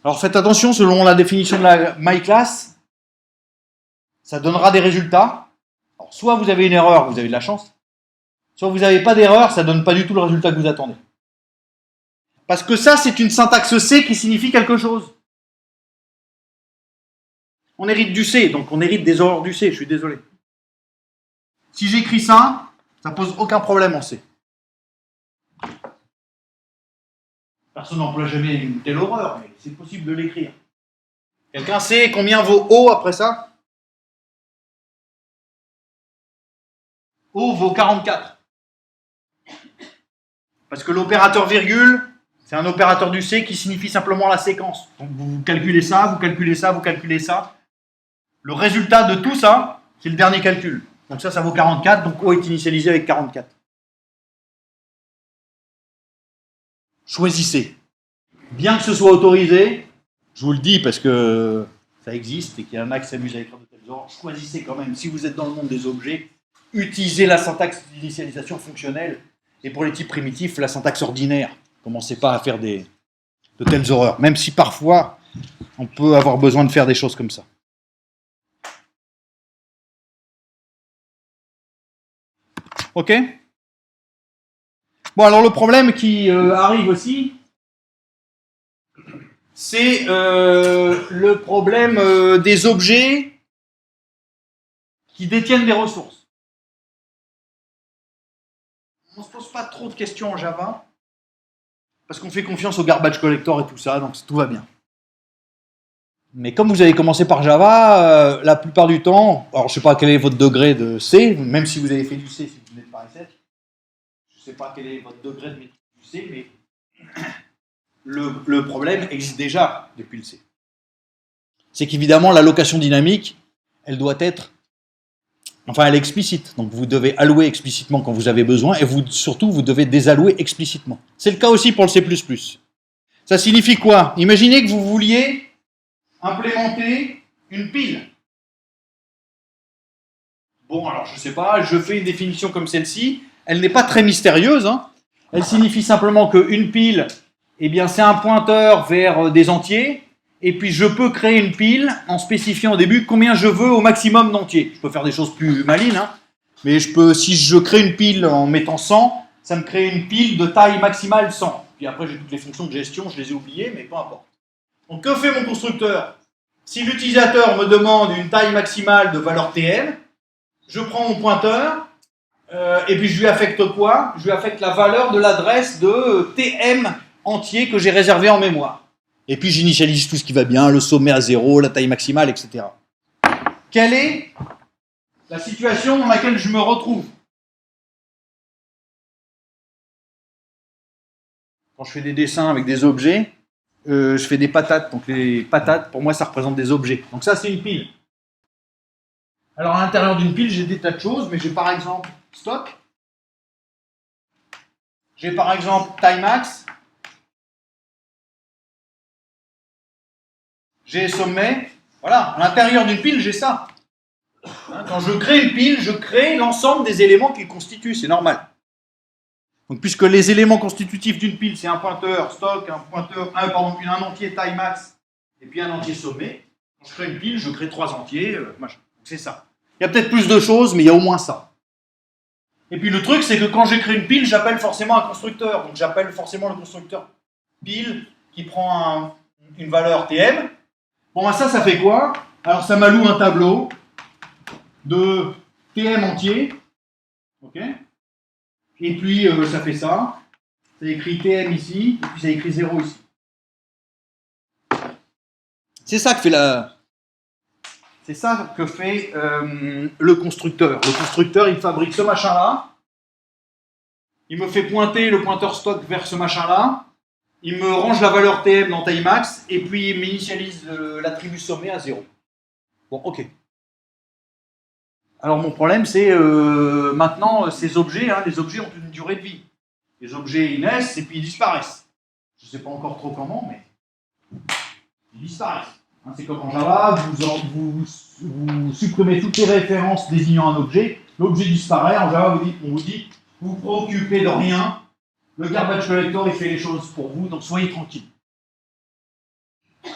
Alors faites attention, selon la définition de la myClass, ça donnera des résultats. Alors, soit vous avez une erreur, vous avez de la chance, soit vous n'avez pas d'erreur, ça ne donne pas du tout le résultat que vous attendez. Parce que ça, c'est une syntaxe C qui signifie quelque chose. On hérite du C, donc on hérite des erreurs du C, je suis désolé. Si j'écris ça, ça pose aucun problème en C. Personne n'emploie jamais une telle horreur, mais c'est possible de l'écrire. Quelqu'un sait combien vaut O après ça? O vaut 44. Parce que l'opérateur virgule, c'est un opérateur du C qui signifie simplement la séquence. Donc vous calculez ça, vous calculez ça, vous calculez ça. Le résultat de tout ça, c'est le dernier calcul. Donc ça vaut 44, donc O est initialisé avec 44. Choisissez. Bien que ce soit autorisé, je vous le dis parce que ça existe et qu'il y en a qui s'amusent à écrire de telles ordres, choisissez quand même, si vous êtes dans le monde des objets, utilisez la syntaxe d'initialisation fonctionnelle et pour les types primitifs, la syntaxe ordinaire. Commencez pas à faire de telles horreurs, même si parfois on peut avoir besoin de faire des choses comme ça. Ok? Bon, alors le problème qui arrive aussi, c'est le problème des objets qui détiennent des ressources. On ne se pose pas trop de questions en Java, parce qu'on fait confiance au garbage collector et tout ça, donc tout va bien. Mais comme vous avez commencé par Java, la plupart du temps, alors je ne sais pas quel est votre degré de C, même si vous avez fait du C, si vous n'êtes pas S7, je ne sais pas quel est votre degré de maîtrise du C, mais le problème existe déjà depuis le C. C'est qu'évidemment, l'allocation dynamique, elle doit être, enfin, elle est explicite. Donc, vous devez allouer explicitement quand vous avez besoin et surtout, vous devez désallouer explicitement. C'est le cas aussi pour le C++. Ça signifie quoi? Imaginez que vous vouliez implémenter une pile. Bon, alors, je ne sais pas, je fais une définition comme celle-ci. Elle n'est pas très mystérieuse, hein. Elle signifie simplement qu'une pile, eh bien, c'est un pointeur vers des entiers. Et puis, je peux créer une pile en spécifiant au début combien je veux au maximum d'entiers. Je peux faire des choses plus malines, hein, mais si je crée une pile en mettant 100, ça me crée une pile de taille maximale 100. Puis après, j'ai toutes les fonctions de gestion, je les ai oubliées, mais peu importe. Donc, que fait mon constructeur? Si l'utilisateur me demande une taille maximale de valeur TM, je prends mon pointeur, et puis je lui affecte quoi? Je lui affecte la valeur de l'adresse de TM entier que j'ai réservé en mémoire. Et puis j'initialise tout ce qui va bien, le sommet à 0, la taille maximale, etc. Quelle est la situation dans laquelle je me retrouve? Quand je fais des dessins avec des objets, je fais des patates. Donc les patates, pour moi, ça représente des objets. Donc ça, c'est une pile. Alors à l'intérieur d'une pile, j'ai des tas de choses, mais j'ai par exemple stock. J'ai par exemple taille max. J'ai sommet. Voilà, à l'intérieur d'une pile, j'ai ça. Quand je crée une pile, je crée l'ensemble des éléments qui constituent, c'est normal. Donc, puisque les éléments constitutifs d'une pile, c'est un pointeur stock, un entier taille max, et puis un entier sommet, quand je crée une pile, je crée 3 entiers, machin. C'est ça. Il y a peut-être plus de choses, mais il y a au moins ça. Et puis le truc, c'est que quand j'écris une pile, j'appelle forcément un constructeur. Donc j'appelle forcément le constructeur pile qui prend une valeur TM. Bon, ben ça fait quoi? Alors ça m'alloue un tableau de TM entier. Ok? Et puis ça fait ça. Ça écrit TM ici, et puis ça écrit 0 ici. C'est ça que fait C'est ça que fait le constructeur. Le constructeur, il fabrique ce machin-là. Il me fait pointer le pointeur stock vers ce machin-là. Il me range la valeur TM dans taille max. Et puis, il m'initialise l'attribut sommet à 0. Bon, ok. Alors, mon problème, c'est maintenant, ces objets, les objets ont une durée de vie. Les objets, ils naissent et puis ils disparaissent. Je ne sais pas encore trop comment, mais ils disparaissent. C'est comme en Java, vous supprimez toutes les références désignant un objet, l'objet disparaît. En Java, on vous dit, vous vous préoccupez de rien, le garbage collector, il fait les choses pour vous, donc soyez tranquille.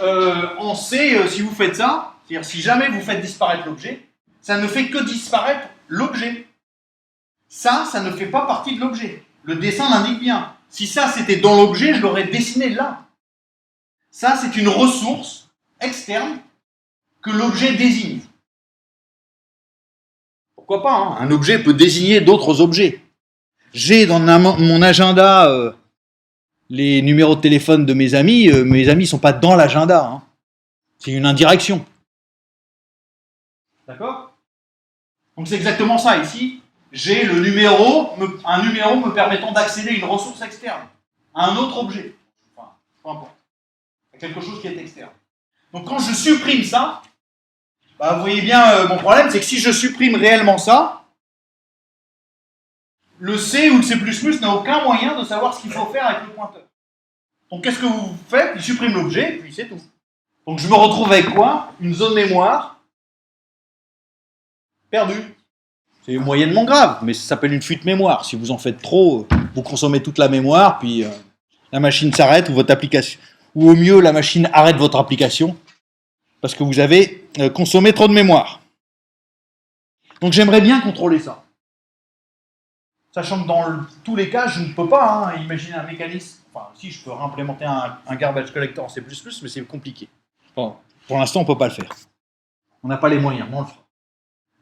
En C, si vous faites ça, c'est-à-dire si jamais vous faites disparaître l'objet, ça ne fait que disparaître l'objet. Ça ne fait pas partie de l'objet. Le dessin l'indique bien. Si ça c'était dans l'objet, je l'aurais dessiné là. Ça, c'est une ressource externe que l'objet désigne. Pourquoi pas, hein? Un objet peut désigner d'autres objets. J'ai dans mon agenda les numéros de téléphone de mes amis ne sont pas dans l'agenda. Hein. C'est une indirection. D'accord? Donc c'est exactement ça ici. J'ai un numéro me permettant d'accéder à une ressource externe, à un autre objet. Enfin, peu importe. À quelque chose qui est externe. Donc quand je supprime ça, vous voyez bien mon problème, c'est que si je supprime réellement ça, le C ou le C++ n'a aucun moyen de savoir ce qu'il faut faire avec le pointeur. Donc qu'est-ce que vous faites? Il supprime l'objet, puis c'est tout. Donc je me retrouve avec quoi? Une zone mémoire perdue. C'est moyennement grave, mais ça s'appelle une fuite mémoire. Si vous en faites trop, vous consommez toute la mémoire, puis la machine s'arrête ou votre application, ou au mieux la machine arrête votre application parce que vous avez consommé trop de mémoire. Donc j'aimerais bien contrôler ça. Sachant que dans tous les cas, je ne peux pas imaginer un mécanisme. Enfin, si, je peux réimplémenter un garbage collector en C++, mais c'est compliqué. Bon, pour l'instant, on ne peut pas le faire. On n'a pas les moyens, mais on le fera.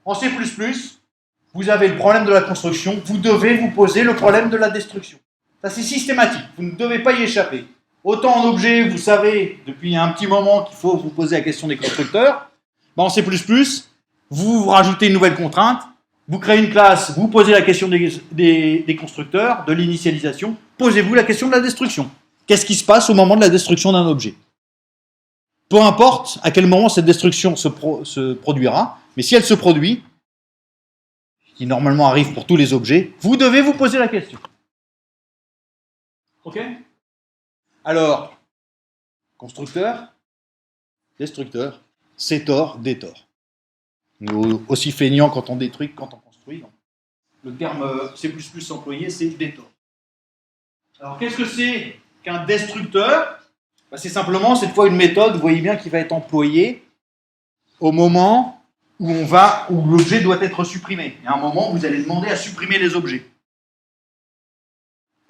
En C++, vous avez le problème de la construction, vous devez vous poser le problème de la destruction. Ça, c'est systématique, vous ne devez pas y échapper. Autant en objet, vous savez depuis un petit moment qu'il faut vous poser la question des constructeurs. En C++, vous rajoutez une nouvelle contrainte, vous créez une classe, vous posez la question des constructeurs, de l'initialisation, posez-vous la question de la destruction. Qu'est-ce qui se passe au moment de la destruction d'un objet? Peu importe à quel moment cette destruction se produira, mais si elle se produit, qui normalement arrive pour tous les objets, vous devez vous poser la question. Ok? Alors, constructeur, destructeur, sétor, détor. Aussi feignant quand on détruit que quand on construit. Le terme C++ employé, c'est détor. Alors, qu'est-ce que c'est qu'un destructeur? Ben, c'est simplement, cette fois, une méthode, vous voyez bien, qui va être employée au moment où l'objet doit être supprimé. Il y a un moment où vous allez demander à supprimer les objets.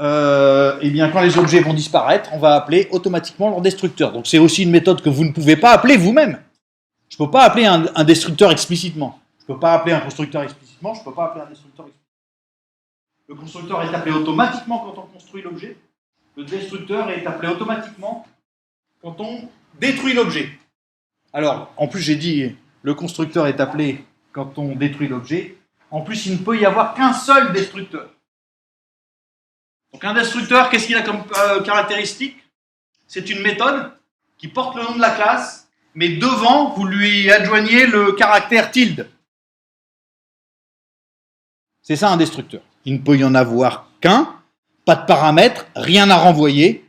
Eh bien, quand les objets vont disparaître, on va appeler automatiquement leur destructeur. Donc, c'est aussi une méthode que vous ne pouvez pas appeler vous-même. Je ne peux pas appeler un destructeur explicitement. Je ne peux pas appeler un constructeur explicitement. Je ne peux pas appeler un destructeur explicitement. Le constructeur est appelé automatiquement quand on construit l'objet. Le destructeur est appelé automatiquement quand on détruit l'objet. Alors, en plus, j'ai dit le constructeur est appelé quand on détruit l'objet. En plus, il ne peut y avoir qu'un seul destructeur. Donc, un destructeur, qu'est-ce qu'il a comme caractéristique? C'est une méthode qui porte le nom de la classe, mais devant, vous lui adjoignez le caractère tilde. C'est ça un destructeur. Il ne peut y en avoir qu'un, pas de paramètres, rien à renvoyer,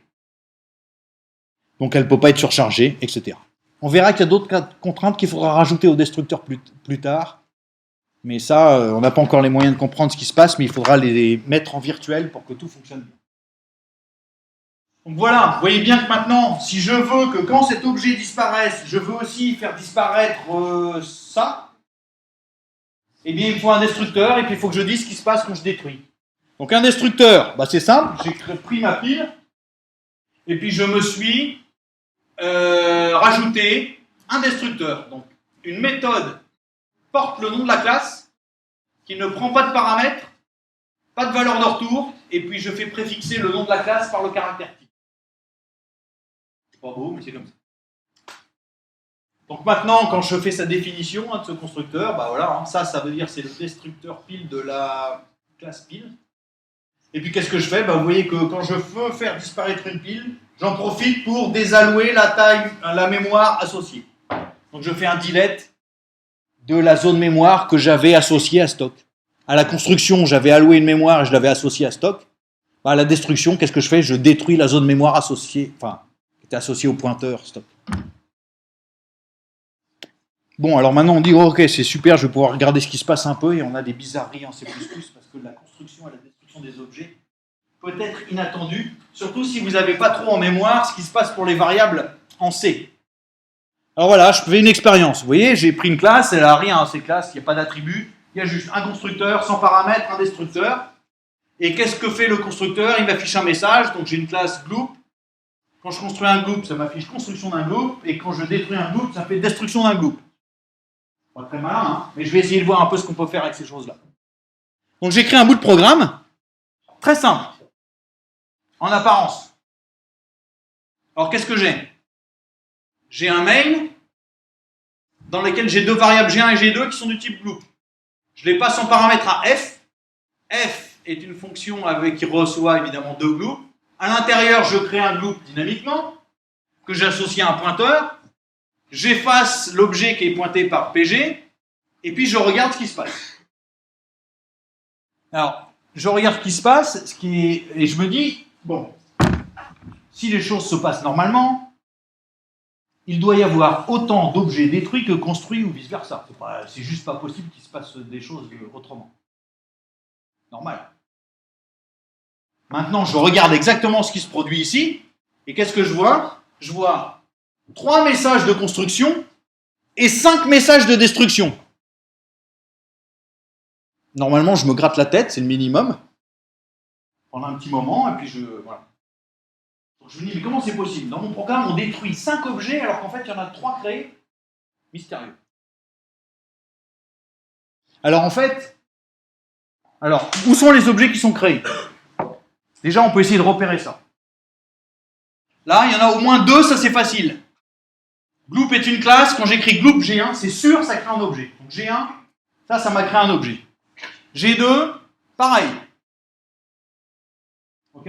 donc elle ne peut pas être surchargée, etc. On verra qu'il y a d'autres contraintes qu'il faudra rajouter au destructeur plus tard, mais ça, on n'a pas encore les moyens de comprendre ce qui se passe, mais il faudra les mettre en virtuel pour que tout fonctionne bien. Donc voilà, vous voyez bien que maintenant, si je veux que quand cet objet disparaisse, je veux aussi faire disparaître ça, eh bien, il me faut un destructeur, et puis il faut que je dise ce qui se passe quand je détruis. Donc un destructeur, bah, c'est simple, j'ai pris ma pile, et puis je me suis rajouté un destructeur. Donc une méthode porte le nom de la classe, qui ne prend pas de paramètres, pas de valeur de retour, et puis je fais préfixer le nom de la classe par le caractère type. C'est pas beau, mais c'est comme ça. Donc maintenant, quand je fais sa définition de ce constructeur, bah voilà, ça veut dire c'est le destructeur pile de la classe pile. Et puis qu'est-ce que je fais? Bah, vous voyez que quand je veux faire disparaître une pile, j'en profite pour désallouer la taille, la mémoire associée. Donc je fais un delete de la zone mémoire que j'avais associée à stock. À la construction, j'avais alloué une mémoire et je l'avais associée à stock. Bah, à la destruction, qu'est-ce que je fais? Je détruis la zone mémoire associée, qui était associée au pointeur stock. Bon, alors maintenant on dit, oh, ok, c'est super, je vais pouvoir regarder ce qui se passe un peu, et on a des bizarreries en C++, parce que la construction et la destruction des objets peut être inattendue, surtout si vous n'avez pas trop en mémoire ce qui se passe pour les variables en C. Alors voilà, je fais une expérience. Vous voyez, j'ai pris une classe, elle n'a rien, ces classes, il n'y a pas d'attribut, il y a juste un constructeur, sans paramètres, un destructeur. Et qu'est-ce que fait le constructeur? Il m'affiche un message, donc j'ai une classe group. Quand je construis un group, ça m'affiche construction d'un group, et quand je détruis un group, ça fait destruction d'un group. Pas très malin, hein, mais je vais essayer de voir un peu ce qu'on peut faire avec ces choses-là. Donc j'écris un bout de programme, très simple, en apparence. Alors qu'est-ce que j'ai? J'ai un main dans lequel j'ai deux variables G1 et G2 qui sont du type group. Je les passe en paramètre à f. F est une fonction qui reçoit évidemment deux gloops. À l'intérieur, je crée un gloop dynamiquement que j'associe à un pointeur. J'efface l'objet qui est pointé par PG, et puis je regarde ce qui se passe. Alors, je regarde ce qui se passe, et je me dis, bon, si les choses se passent normalement, il doit y avoir autant d'objets détruits que construits ou vice-versa. C'est juste pas possible qu'il se passe des choses autrement. Normal. Maintenant, je regarde exactement ce qui se produit ici, et qu'est-ce que je vois? Je vois 3 messages de construction et 5 messages de destruction. Normalement, je me gratte la tête, c'est le minimum, pendant un petit moment, et puis voilà. Donc je me dis, mais comment c'est possible? Dans mon programme, on détruit 5 objets, alors qu'en fait, il y en a 3 créés. Mystérieux. Alors en fait, où sont les objets qui sont créés? Déjà, on peut essayer de repérer ça. Là, il y en a au moins 2, ça c'est facile. Gloop est une classe, quand j'écris gloop G1, c'est sûr, ça crée un objet. Donc G1, ça m'a créé un objet. G2, pareil. Ok?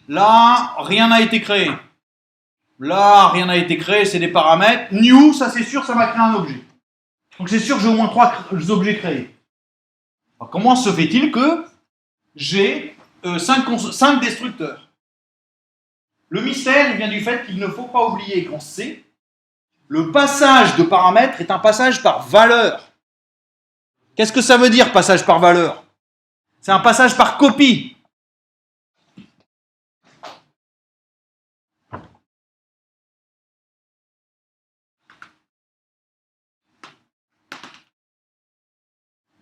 Là, rien n'a été créé. Là, rien n'a été créé, c'est des paramètres. New, ça c'est sûr, ça m'a créé un objet. Donc c'est sûr que j'ai au moins 3 objets créés. Alors, comment se fait-il que j'ai 5 destructeurs? Le mystère, il vient du fait qu'il ne faut pas oublier qu'en C, le passage de paramètres est un passage par valeur. Qu'est-ce que ça veut dire, passage par valeur? C'est un passage par copie.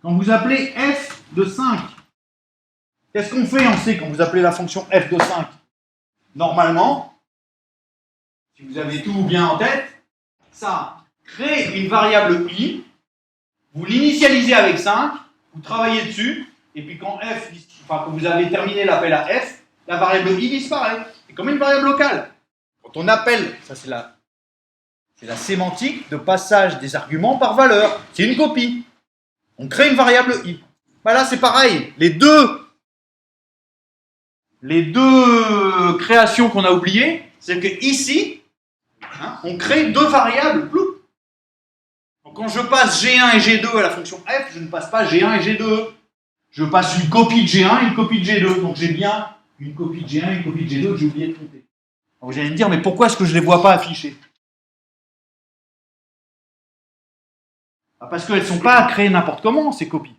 Quand vous appelez f de 5, qu'est-ce qu'on fait en C quand vous appelez la fonction f de 5? Normalement, si vous avez tout bien en tête, ça crée une variable i, vous l'initialisez avec 5, vous travaillez dessus, et puis quand quand vous avez terminé l'appel à f, la variable i disparaît. C'est comme une variable locale. Quand on appelle, ça c'est la sémantique de passage des arguments par valeur. C'est une copie. On crée une variable i. Ben là c'est pareil. Les deux créations qu'on a oubliées, c'est que ici, on crée deux variables. Donc quand je passe G1 et G2 à la fonction f, je ne passe pas G1 et G2. Je passe une copie de G1 et une copie de G2. Donc j'ai bien une copie de G1 et une copie de G2 que j'ai oublié de compter. Alors vous allez me dire, mais pourquoi est-ce que je ne les vois pas affichées? Parce qu'elles ne sont pas créées n'importe comment, ces copies.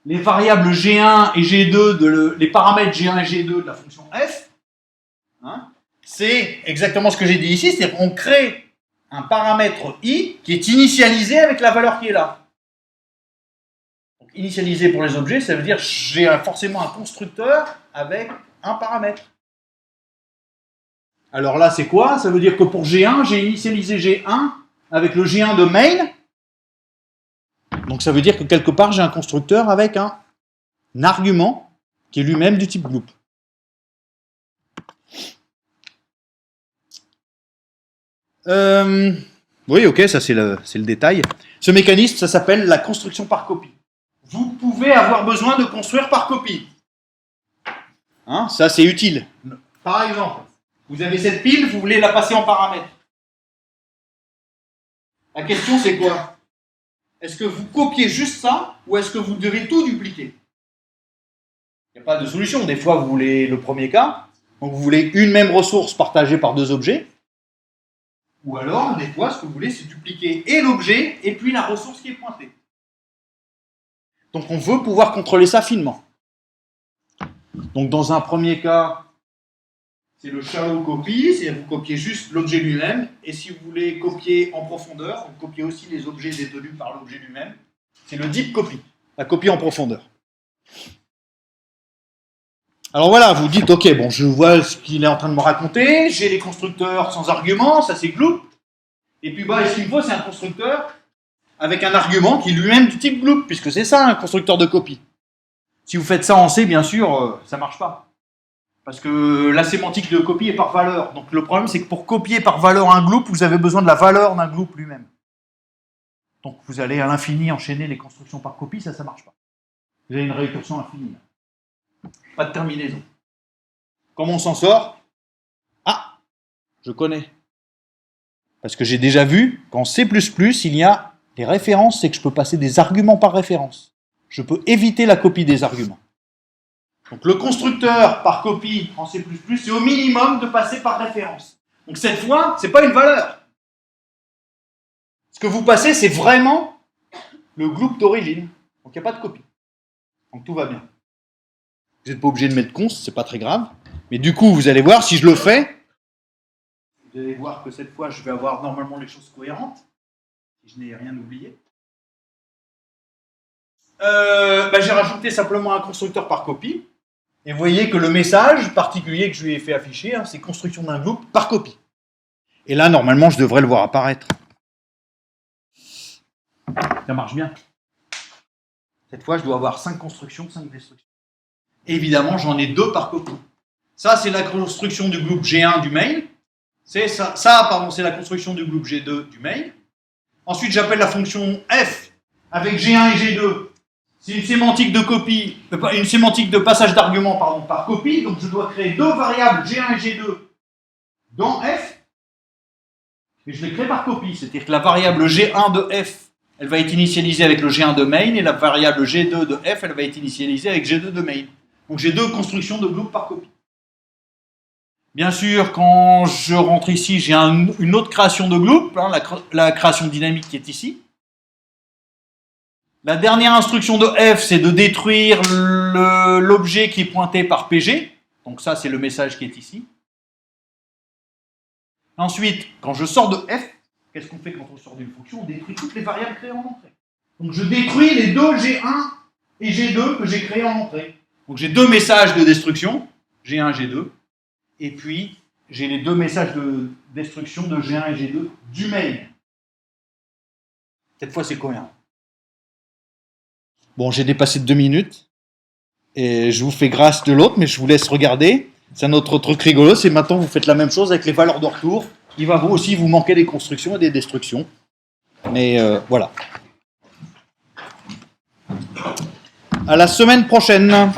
Les variables G1 et G2, les paramètres G1 et G2 de la fonction f, c'est exactement ce que j'ai dit ici, c'est-à-dire qu'on crée un paramètre i qui est initialisé avec la valeur qui est là. Donc, initialisé pour les objets, ça veut dire que j'ai forcément un constructeur avec un paramètre. Alors là, c'est quoi? Ça veut dire que pour G1, j'ai initialisé G1 avec le G1 de main. Donc ça veut dire que quelque part, j'ai un constructeur avec un argument qui est lui-même du type group. Oui, ok, ça c'est le détail. Ce mécanisme, ça s'appelle la construction par copie. Vous pouvez avoir besoin de construire par copie. Ça c'est utile. Par exemple, vous avez cette pile, vous voulez la passer en paramètre. La question c'est quoi? Est-ce que vous copiez juste ça ou est-ce que vous devez tout dupliquer? Il n'y a pas de solution. Des fois, vous voulez le premier cas, donc vous voulez une même ressource partagée par deux objets. Ou alors, des fois, ce que vous voulez, c'est dupliquer et l'objet et puis la ressource qui est pointée. Donc on veut pouvoir contrôler ça finement. Donc dans un premier cas, c'est le shallow copy, c'est-à-dire vous copiez juste l'objet lui-même, et si vous voulez copier en profondeur, vous copiez aussi les objets détenus par l'objet lui-même, c'est le deep copy, la copie en profondeur. Alors voilà, vous dites, ok, bon, je vois ce qu'il est en train de me raconter, j'ai les constructeurs sans argument, ça c'est gloop, et puis ce qu'il me faut, c'est un constructeur avec un argument qui est lui-même du type gloop, puisque c'est ça un constructeur de copie. Si vous faites ça en C, bien sûr, ça ne marche pas. Parce que la sémantique de copie est par valeur. Donc le problème, c'est que pour copier par valeur un gloop, vous avez besoin de la valeur d'un gloop lui-même. Donc vous allez à l'infini enchaîner les constructions par copie, ça ne marche pas. Vous avez une récursion infinie. Pas de terminaison. Comment on s'en sort? Ah, je connais. Parce que j'ai déjà vu qu'en C++, il y a des références, c'est que je peux passer des arguments par référence. Je peux éviter la copie des arguments. Donc le constructeur par copie en C++, c'est au minimum de passer par référence. Donc cette fois, ce n'est pas une valeur. Ce que vous passez, c'est vraiment le gloop d'origine. Donc il n'y a pas de copie. Donc tout va bien. Vous n'êtes pas obligé de mettre const, c'est pas très grave. Mais du coup, vous allez voir, si je le fais, vous allez voir que cette fois, je vais avoir normalement les choses cohérentes. Si je n'ai rien oublié. J'ai rajouté simplement un constructeur par copie. Et vous voyez que le message particulier que je lui ai fait afficher, c'est construction d'un gloop par copie. Et là, normalement, je devrais le voir apparaître. Ça marche bien. Cette fois, je dois avoir 5 constructions, 5 destructions. Et évidemment, j'en ai 2 par copie. Ça, c'est la construction du gloop G1 du main. C'est la construction du gloop G2 du main. Ensuite, j'appelle la fonction f avec G1 et G2. C'est une sémantique de copie, une sémantique de passage d'argument par copie. Donc, je dois créer 2 variables G1 et G2 dans f. Et je les crée par copie. C'est-à-dire que la variable G1 de f, elle va être initialisée avec le G1 de main, et la variable G2 de f, elle va être initialisée avec G2 de main. Donc j'ai 2 constructions de gloop par copie. Bien sûr, quand je rentre ici, j'ai une autre création de gloop, la création dynamique qui est ici. La dernière instruction de f, c'est de détruire l'objet qui est pointé par PG. Donc ça, c'est le message qui est ici. Ensuite, quand je sors de f, qu'est-ce qu'on fait quand on sort d'une fonction? On détruit toutes les variables créées en entrée. Donc je détruis les deux G1 et G2 que j'ai créés en entrée. Donc j'ai deux messages de destruction, G1 et G2, et puis j'ai les deux messages de destruction de G1 et G2 du main. Cette fois c'est cohérent. Bon, j'ai dépassé de 2 minutes, et je vous fais grâce de l'autre, mais je vous laisse regarder. C'est un autre truc rigolo, c'est maintenant vous faites la même chose avec les valeurs de retour. Il va vous aussi vous manquer des constructions et des destructions. Mais voilà. À la semaine prochaine.